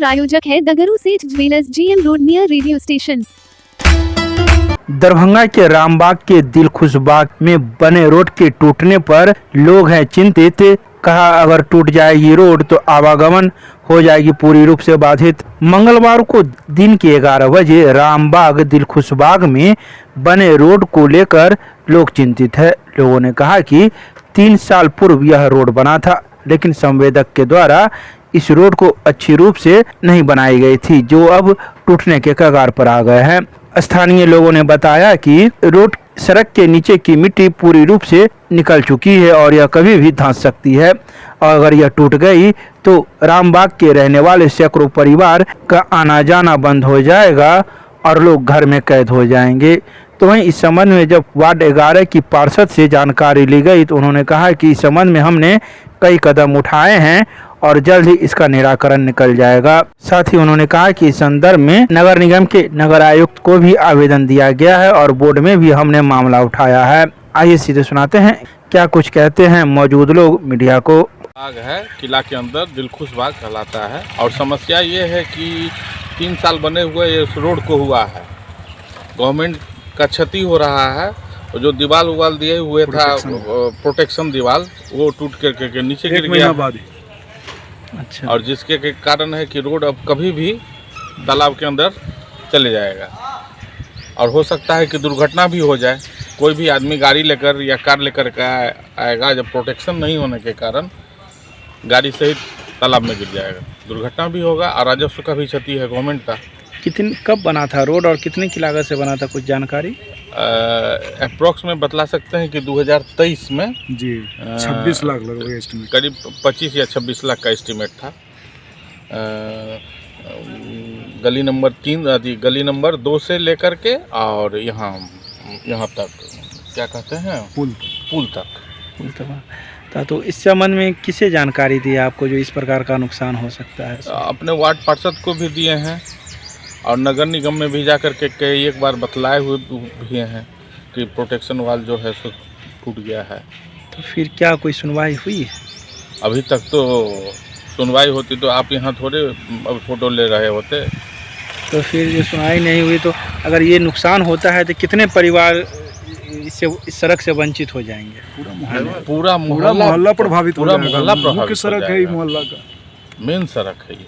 प्रायोजक है दगरू सेठ jewellers, GM road near radio station. Darbhanga के रामबाग के दिलखुशबाग में बने रोड के टूटने पर लोग हैं चिंतित। कहा अगर टूट जाएगी रोड तो आवागमन हो जाएगी पूरी रूप से बाधित। मंगलवार को दिन के 11 बजे रामबाग दिलखुशबाग में बने रोड को लेकर लोग चिंतित है। लोगों ने कहा कि 3 साल पूर्व यह रोड बना था, लेकिन संवेदक के द्वारा इस रोड को अच्छी रूप से नहीं बनाई गई थी, जो अब टूटने के कगार पर आ गए हैं। स्थानीय लोगों ने बताया कि रोड सड़क के नीचे की मिट्टी पूरी रूप से निकल चुकी है और यह कभी भी धंस सकती है, और अगर यह टूट गई तो रामबाग के रहने वाले सैकड़ों परिवार का आना जाना बंद हो जाएगा और लोग घर में कैद हो जाएंगे। तो वहीं इस संबंध में जब वार्ड 11 की पार्षद से जानकारी ली गई तो उन्होंने कहा कि इस संबंध में हमने कई कदम उठाए हैं और जल्द ही इसका निराकरण निकल जाएगा। साथ ही उन्होंने कहा कि इस संदर्भ में नगर निगम के नगर आयुक्त को भी आवेदन दिया गया है और बोर्ड में भी हमने मामला उठाया है। आइए सीधे सुनाते हैं क्या कुछ कहते हैं मौजूद लोग मीडिया को। बाग है, किला के अंदर दिलखुश बाग कहलाता है और समस्या ये है कि 3 साल बने हुए इस रोड को हुआ है, गवर्नमेंट का क्षति हो रहा है। और जो दीवार उवाल दिए हुए था प्रोटेक्शन दीवार, वो टूट के नीचे गिर गया। अच्छा। और जिसके के कारण है कि रोड अब कभी भी तालाब के अंदर चले जाएगा और हो सकता है कि दुर्घटना भी हो जाए। कोई भी आदमी गाड़ी लेकर या कार लेकर के आएगा, जब प्रोटेक्शन नहीं होने के कारण गाड़ी सहित तालाब में गिर जाएगा, दुर्घटना भी होगा और राजस्व का भी क्षति है गवर्नमेंट का। कब बना था रोड और कितने की लागत से बना था, कुछ जानकारी? अप्रोक्स में बतला सकते हैं कि 2023 में जी 26 लाख लगभग एस्टिमेट, करीब 25 या 26 लाख का एस्टिमेट था। गली नंबर 3 गली नंबर 2 से लेकर के और यहाँ तक क्या कहते हैं पुल तक। तो इस संबंध में किसे जानकारी दी आपको जो इस प्रकार का नुकसान हो सकता है? अपने वार्ड पार्षद को भी दिए हैं और नगर निगम में भी जाकर के एक बार बतलाए हुए भी हैं कि प्रोटेक्शन वाल जो है सो टूट गया है। तो फिर क्या कोई सुनवाई हुई है? अभी तक तो सुनवाई होती तो आप यहाँ थोड़े अब फोटो ले रहे होते। तो फिर जो सुनवाई नहीं हुई तो अगर ये नुकसान होता है तो कितने परिवार इससे इस सड़क से वंचित हो जाएंगे? पूरा मोहल्ला प्रभावित हो जाएगा। मोहल्ला प्रभावित मुख्य सड़क है मोहल्ला का, मेन सड़क है ये।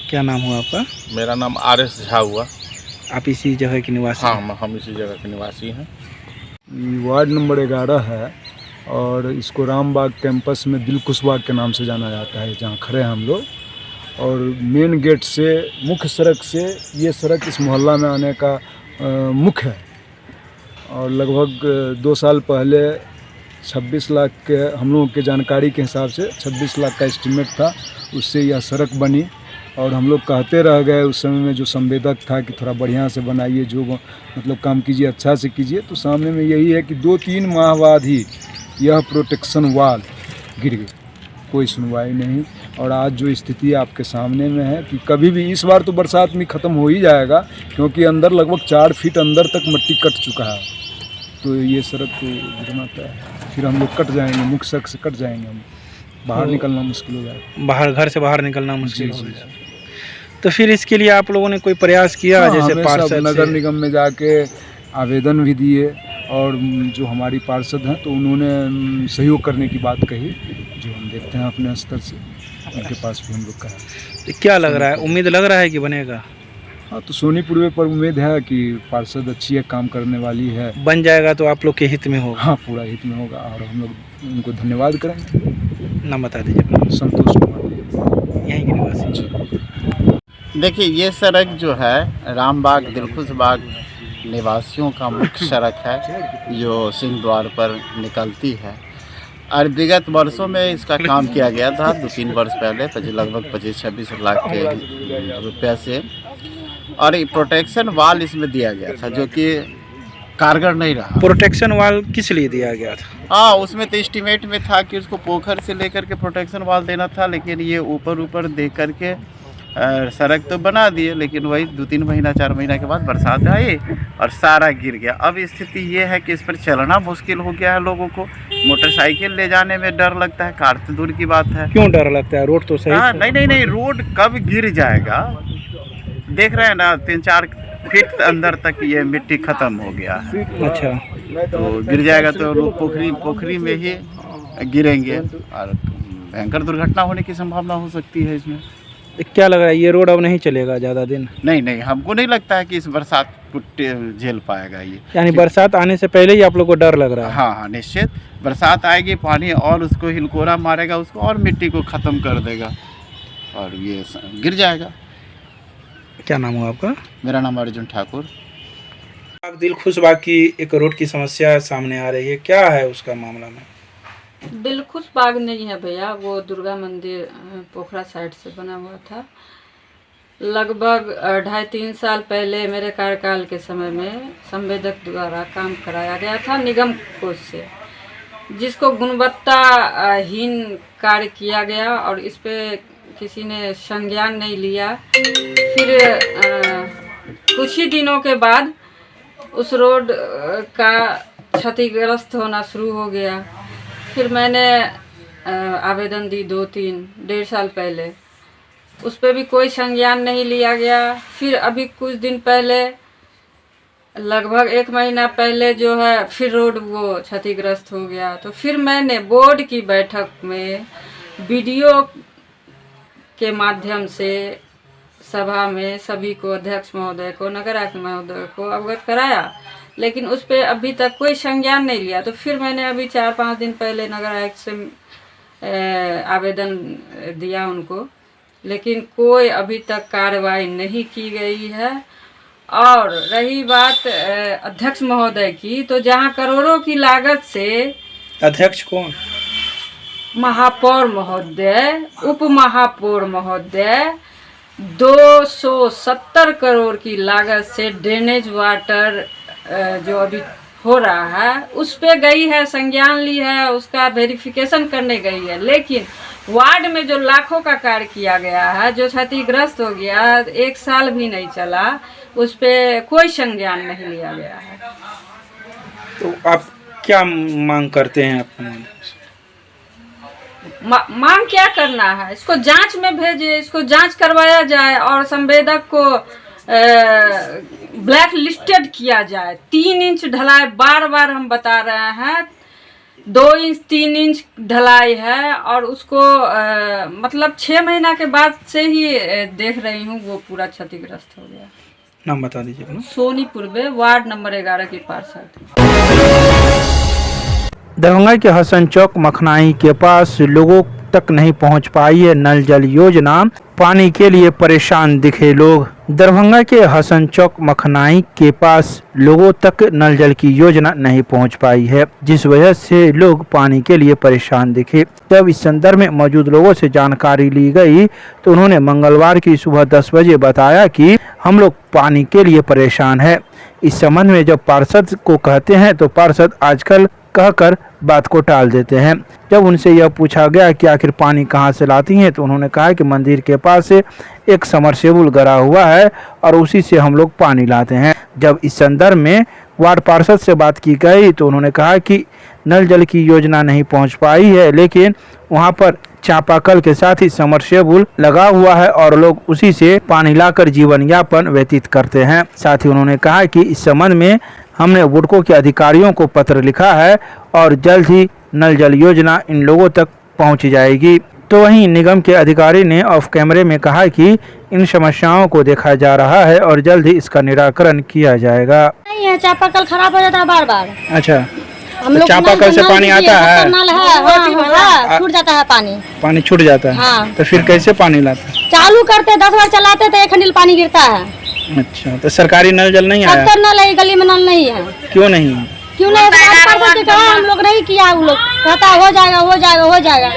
क्या नाम हुआ आपका? मेरा नाम RS झा हुआ। आप इसी जगह के निवासी? हाँ, हम इसी जगह के निवासी हैं। वार्ड नंबर 11 है और इसको रामबाग कैंपस में दिलखुशबाग के नाम से जाना जाता है, जहाँ खड़े हैं हम लोग। और मेन गेट से, मुख्य सड़क से ये सड़क इस मोहल्ला में आने का मुख्य है। और लगभग 2 साल पहले 26 लाख के हम लोगों के जानकारी के हिसाब से 26 लाख का एस्टिमेट था, उससे यह सड़क बनी। और हम लोग कहते रह गए उस समय में जो संवेदक था कि थोड़ा बढ़िया से बनाइए, जो मतलब काम कीजिए, अच्छा से कीजिए। तो सामने में यही है कि 2-3 माह बाद ही यह प्रोटेक्शन वाल गिर गई, कोई सुनवाई नहीं। और आज जो स्थिति आपके सामने में है कि कभी भी इस बार तो बरसात में ख़त्म हो ही जाएगा, क्योंकि अंदर लगभग 4 फीट अंदर तक मिट्टी कट चुका है। तो ये सड़क तो गिरना है, फिर हम लोग कट जाएंगे, मुख्य सड़क से कट जाएंगे, हम बाहर निकलना मुश्किल हो जाएगा, घर से बाहर निकलना मुश्किल हो जाएगा। तो फिर इसके लिए आप लोगों ने कोई प्रयास किया? जैसे पार्षद नगर निगम में जाके आवेदन भी दिए और जो हमारी पार्षद हैं तो उन्होंने सहयोग करने की बात कही, जो हम देखते हैं अपने स्तर से, उनके पास भी हम लोग कहा। तो क्या लग रहा है, उम्मीद लग रहा है कि बनेगा? हाँ, तो सोनीपुर पर उम्मीद है कि पार्षद अच्छी है, काम करने वाली है। बन जाएगा तो आप लोग के हित में होगा? हाँ, पूरा हित में होगा और हम लोग उनको धन्यवाद करेंगे। नाम बता दीजिए। संतोष कुमार, यहीं के निवासी। देखिए, ये सड़क जो है रामबाग दिलखुशबाग निवासियों का मुख्य सड़क है, जो सिंह द्वार पर निकलती है। और विगत वर्षों में इसका काम किया गया था, 2-3 वर्ष पहले लगभग 25-26 लाख के रुपये से। और ये प्रोटेक्शन वाल इसमें दिया गया था, जो कि कारगर नहीं रहा। प्रोटेक्शन वाल किस लिए दिया गया था? हाँ, उसमें तो एस्टीमेट में था कि उसको पोखर से लेकर के प्रोटेक्शन वाल देना था, लेकिन ये ऊपर दे करके सड़क तो बना दिए, लेकिन वही 2-3 महीना 4 महीना के बाद बरसात आई और सारा गिर गया। अब स्थिति ये है कि इस पर चलना मुश्किल हो गया है लोगों को। मोटरसाइकिल ले जाने में डर लगता है, कार तो दूर की बात है। क्यों डर लगता है? रोड तो सही हाँ, से- नहीं, रोड कब गिर जाएगा। देख रहे हैं ना, 3-4 फीट अंदर तक ये मिट्टी खत्म हो गया है। अच्छा, तो गिर जाएगा तो लोग पोखरी में ही गिरेंगे और भयंकर दुर्घटना होने की संभावना हो सकती है इसमें। क्या लग रहा है, ये रोड अब नहीं चलेगा ज़्यादा दिन? नहीं, हमको नहीं लगता है कि इस बरसात को झेल पाएगा ये। यानी बरसात आने से पहले ही आप लोग को डर लग रहा है? हाँ, निश्चित बरसात आएगी, पानी और उसको हिलकोरा मारेगा, उसको और मिट्टी को ख़त्म कर देगा और ये गिर जाएगा। क्या नाम हुआ आपका? मेरा नाम अर्जुन ठाकुर। दिल खुशबाग की एक रोड की समस्या सामने आ रही है, क्या है उसका मामला में? दिलखुश बाग नहीं है भैया, वो दुर्गा मंदिर पोखरा साइड से बना हुआ था। लगभग 2.5-3 साल पहले मेरे कार्यकाल के समय में संवेदक द्वारा काम कराया गया था निगम कोष से, जिसको गुणवत्ताहीन कार्य किया गया और इस पे किसी ने संज्ञान नहीं लिया। फिर कुछ ही दिनों के बाद उस रोड का क्षतिग्रस्त होना शुरू हो गया। फिर मैंने आवेदन दी 2-3 साल पहले, उस पर भी कोई संज्ञान नहीं लिया गया। फिर अभी कुछ दिन पहले, लगभग 1 महीना पहले जो है, फिर रोड वो क्षतिग्रस्त हो गया। तो फिर मैंने बोर्ड की बैठक में वीडियो के माध्यम से सभा में सभी को, अध्यक्ष महोदय को, नगर आयुक्त महोदय को अवगत कराया, लेकिन उस पर अभी तक कोई संज्ञान नहीं लिया। तो फिर मैंने अभी 4-5 दिन पहले नगर आयुक्त से आवेदन दिया उनको, लेकिन कोई अभी तक कार्रवाई नहीं की गई है। और रही बात अध्यक्ष महोदय की, तो जहां करोड़ों की लागत से अध्यक्ष कौन? महापौर महोदय, उप महापौर महोदय 270 करोड़ की लागत से ड्रेनेज वाटर जो अभी हो रहा है उस पे गई है, संज्ञान ली है, उसका वेरिफिकेशन करने गई है। लेकिन वार्ड में जो लाखों का कार्य किया गया है, जो क्षतिग्रस्त हो गया, 1 साल भी नहीं चला, उस पे कोई संज्ञान नहीं लिया गया है। तो आप क्या मांग करते हैं अपने मन? मांग क्या करना है, इसको जांच में भेजे, इसको जांच करवाया जाए और संवेदक को ब्लैक लिस्टेड किया जाए। 3 इंच ढलाई, बार हम बता रहे हैं, 2 इंच 3 इंच ढलाई है और उसको मतलब 6 महीना के बाद से ही देख रही हूँ वो पूरा क्षतिग्रस्त हो गया। नाम बता दीजिए अपना। सोनी पूर्वे, वार्ड नंबर 11 की पार्षद। दरभंगा के हसन चौक मखनाई के पास लोगों तक नहीं पहुंच पाई है नल जल योजना, पानी के लिए परेशान दिखे लोग। दरभंगा के हसन चौक मखनाई के पास लोगों तक नल जल की योजना नहीं पहुंच पाई है, जिस वजह से लोग पानी के लिए परेशान दिखे। जब इस संदर्भ में मौजूद लोगों से जानकारी ली गई तो उन्होंने मंगलवार की सुबह 10 बजे बताया कि हम लोग पानी के लिए परेशान है। इस संबंध में जब पार्षद को कहते हैं तो पार्षद आजकल कहकर बात को टाल देते हैं। जब उनसे यह पूछा गया कि आखिर पानी कहां से लाती हैं तो उन्होंने कहा कि मंदिर के पास एक समरसेबुल गड़ा हुआ है और उसी से हम लोग पानी लाते हैं। जब इस संदर्भ में वार्ड पार्षद से बात की गई तो उन्होंने कहा कि नल जल की योजना नहीं पहुंच पाई है, लेकिन वहां पर चापाकल के साथ ही समरसेबुल लगा हुआ है और लोग उसी से पानी लाकर जीवन यापन व्यतीत करते हैं। साथ ही उन्होंने कहा कि इस संबंध में हमने बुडको के अधिकारियों को पत्र लिखा है और जल्द ही नल जल योजना इन लोगों तक पहुंच जाएगी। तो वहीं निगम के अधिकारी ने ऑफ कैमरे में कहा कि इन समस्याओं को देखा जा रहा है और जल्द ही इसका निराकरण किया जाएगा। नहीं है, चापाकल खराब हो जाता है बार। अच्छा, हम लोग चापाकल से पानी आता है? नल है, हाँ, छूट जाता है पानी छूट जाता है। हाँ। तो फिर कैसे पानी लाते हैं? चालू करते 10 बार चलाते तो 1 हंडिल पानी गिरता है। अच्छा, तो सरकारी नल जल नहीं आया? 70 नल है, गली में नल नहीं है। क्यों नहीं? क्यों नहीं? हम लोग नहीं किया, वो लोग कहता हो जाएगा।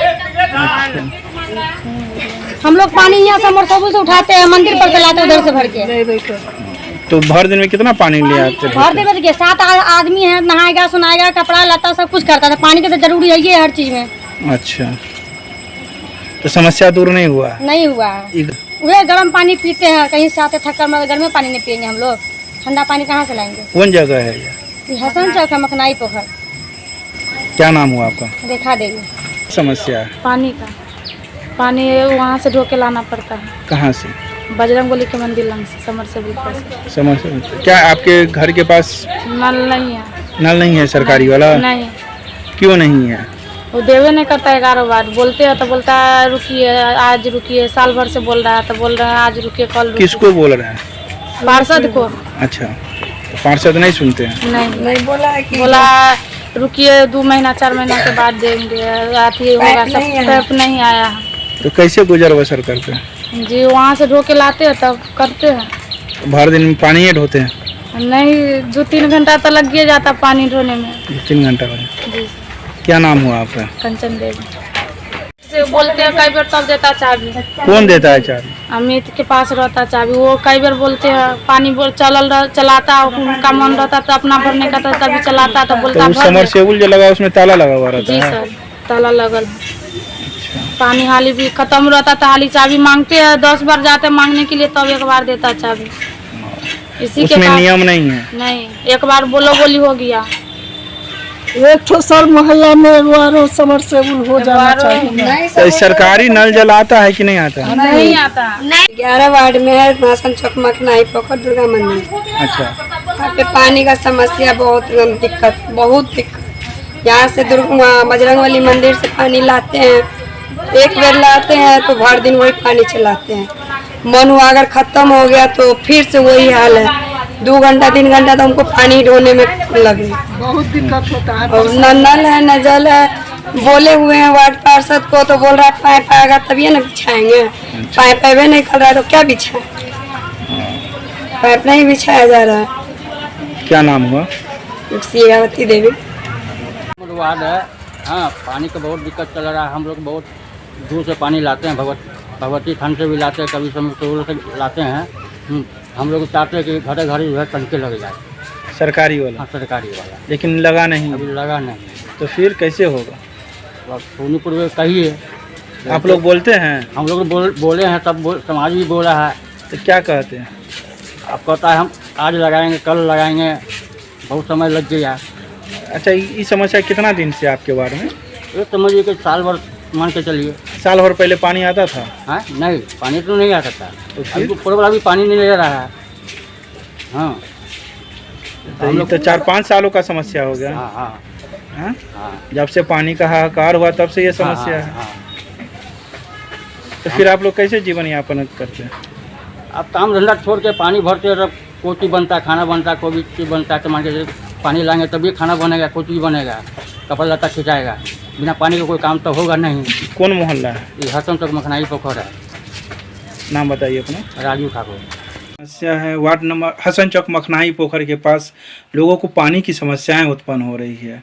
हम लोग पानी यहाँ समरसेबुल से उठाते हैं, मंदिर पर चलाते हैं उधर से भर के। तो भर दिन में कितना पानी ले आते? भर दिन में 7 आदमी है, नहाएगा, सुनाएगा, कपड़ा लता सब कुछ करता था। पानी की तो जरूरी है ये हर चीज में। अच्छा, तो समस्या दूर नहीं हुआ? नहीं हुआ, वही गर्म पानी पीते हैं, कहीं से आते थक कर, मगर गर्म पानी नहीं पियेंगे हम लोग, ठंडा पानी कहाँ से लाएंगे। कौन जगह है ये? हसन चौक है, मखनाई पोखर। क्या नाम हुआ आपका? रेखा देवी। समस्या है पानी का, पानी वहाँ से ढो के लाना पड़ता है, कहाँ से? बजरंगबली के मंदिर लंग से, समरसेबुल पर से। समस्या क्या आपके घर के पास नल नहीं है। नल नहीं है सरकारी वाला? नहीं, क्यों नहीं है? वो देवे नहीं करता है 11 बार, बोलते हैं तो बोलता है रुकिए, आज रुकिए, साल भर से बोल रहा है तो बोल रहे हैं आज रुकिए, कल रुकिए। किसको बोल रहे हैं? पार्षद को। अच्छा, तो पार्षद नहीं सुनते हैं? नहीं बोला है कि बोला रुकिए 2 महीना 4 महीना के बाद देंगे, आती होगा, सब पैप नहीं आया है। तो कैसे गुजर बसर करते हैं? जी वहाँ से ढो के लाते हैं तब करते हैं। तो भर दिन में पानी ही ढोते हैं? नहीं, 2-3 घंटा तो लग ही जाता पानी ढोने में। 3 घंटा में? जी। क्या नाम हुआ आपका? कंचन देवी। से बोलते हैं कई बार तब देता चाबी। कौन देता है चाबी? अमित के पास रहता चाबी, वो कई बार बोलते हैं पानी बोल चलाता, उनका मन रहता तो अपना भरने का तभी चलाता तो बोलता तो भर दे। समरसेबुल जो लगा उसमें ताला लगा हुआ रहता जी है? सर, ताला लगल। पानी हाली भी खत्म रहता तो हाली चाबी मांगते हैं, 10 बार जाते मांगने के लिए तब एक बार देता चाबी। इसी के उसमें पास नियम नहीं है? नहीं, एक बार बोली हो गया। एक तो सर मोहल्ला में एगो समरसेबुल हो जाना चाहिए। तो सरकारी नल जल आता है कि नहीं आता? नहीं आता। 11 वार्ड में है, हसन चौक, मखनाई पोखर, दुर्गा मंदिर। अच्छा, यहाँ पे पानी का समस्या बहुत दिक्कत। यहाँ से बजरंगबली मंदिर से पानी लाते हैं, एक बेर लाते हैं तो भर दिन वही पानी चलाते हैं। मन हुआ अगर खत्म हो गया तो फिर से वही हाल है, 2 घंटा 3 घंटा तो हमको पानी ढोने में लगे। बहुत दिक्कत होता है। और न नल है न जल है। बोले हुए हैं वार्ड पार्षद को तो बोल रहा है पाइप आएगा तभी ना बिछाएंगे। पाइप अबे नहीं कर रहा है तो क्या बिछाए? पाइप नहीं बिछाया जा रहा है। क्या नाम हुआ? सियावती देवी। वार्ड है। हाँ, पानी का बहुत दिक्कत चल रहा है। हम लोग बहुत दूर से पानी लाते हैं, भगवती थान से भी लाते हैं, कभी समरसेबुल से लाते हैं। हम लोग चाहते हैं कि घरे घर जो है टंकी लग जाए, सरकारी वाला? हाँ, सरकारी वाला, लेकिन लगा नहीं। अभी लगा नहीं। तो फिर कैसे होगा? अब सोनीपुर में कहिए, आप लोग बोलते हैं? हम लोग बोले हैं, सब समाज भी बोला है। तो क्या कहते हैं? अब कहता है हम आज लगाएंगे, कल लगाएंगे, बहुत समय लग गया। अच्छा, ये समस्या कितना दिन से आपके वार्ड में? ये समझिए कि साल भर मान के चलिए। साल भर पहले पानी आता था? हाँ, नहीं, पानी तो नहीं आता था। तो अभी तो पूरा अभी पानी नहीं ले रहा है। हाँ, तो ये तो 4-5 सालों का समस्या हो गया। हाँ हाँ हाँ? हाँ, जब से पानी का हाहाकार हुआ तब से ये समस्या है। हाँ। तो फिर आप लोग कैसे जीवन यापन करते हैं? अब काम धंधा छोड़ के पानी भरते हैं, तब कोई चीज़ बनता है, खाना बनता है, कोई भी चीज़ बनता है। तो मान के पानी लाएंगे तभी खाना बनेगा, कोई चीज़ बनेगा, कपड़ा लत्ता खिंचाएगा। बिना पानी का कोई काम तो होगा नहीं। कौन मोहल्ला है? ये हसन चौक, मखनाई पोखर है। नाम बताइए अपना। राजू ठाकुर। समस्या है वार्ड नंबर हसन चौक मखनाई पोखर के पास लोगों को पानी की समस्याएं उत्पन्न हो रही है।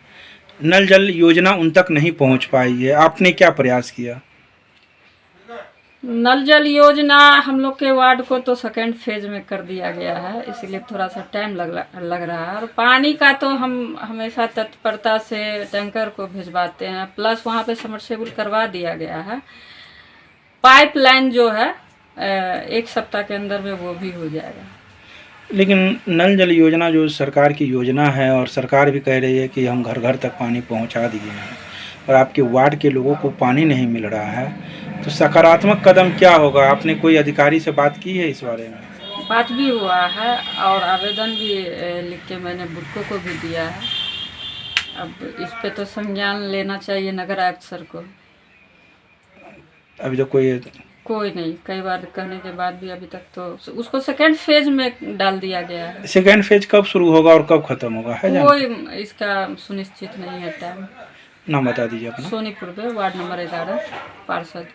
नल जल योजना उन तक नहीं पहुंच पाई है। आपने क्या प्रयास किया? नल जल योजना हम लोग के वार्ड को तो सेकेंड फेज में कर दिया गया है, इसीलिए थोड़ा सा टाइम लग रहा है। और पानी का तो हम हमेशा तत्परता से टैंकर को भिजवाते हैं, प्लस वहाँ पे समरसेबुल करवा दिया गया है। पाइपलाइन जो है 1 सप्ताह के अंदर में वो भी हो जाएगा। लेकिन नल जल योजना जो सरकार की योजना है और सरकार भी कह रही है कि हम घर घर तक पानी पहुंचा दिए हैं और आपके वार्ड के लोगों को पानी नहीं मिल रहा है, तो सकारात्मक कदम क्या होगा? आपने कोई अधिकारी से बात की है इस बारे में? बात भी हुआ है और आवेदन भी लिख के मैंने बुडको को भी दिया है। अब इस पे तो संज्ञान लेना चाहिए नगर आयुक्त सर को। अभी तो कोई नहीं, कई बार कहने के बाद भी अभी तक तो उसको सेकेंड फेज में डाल दिया गया है। सेकेंड फेज कब शुरू होगा और कब खत्म होगा है कोई इसका सुनिश्चित नहीं है टाइम। नाम बता दीजिए अपना। सोनीपुर में वार्ड नंबर 11 पार्षद।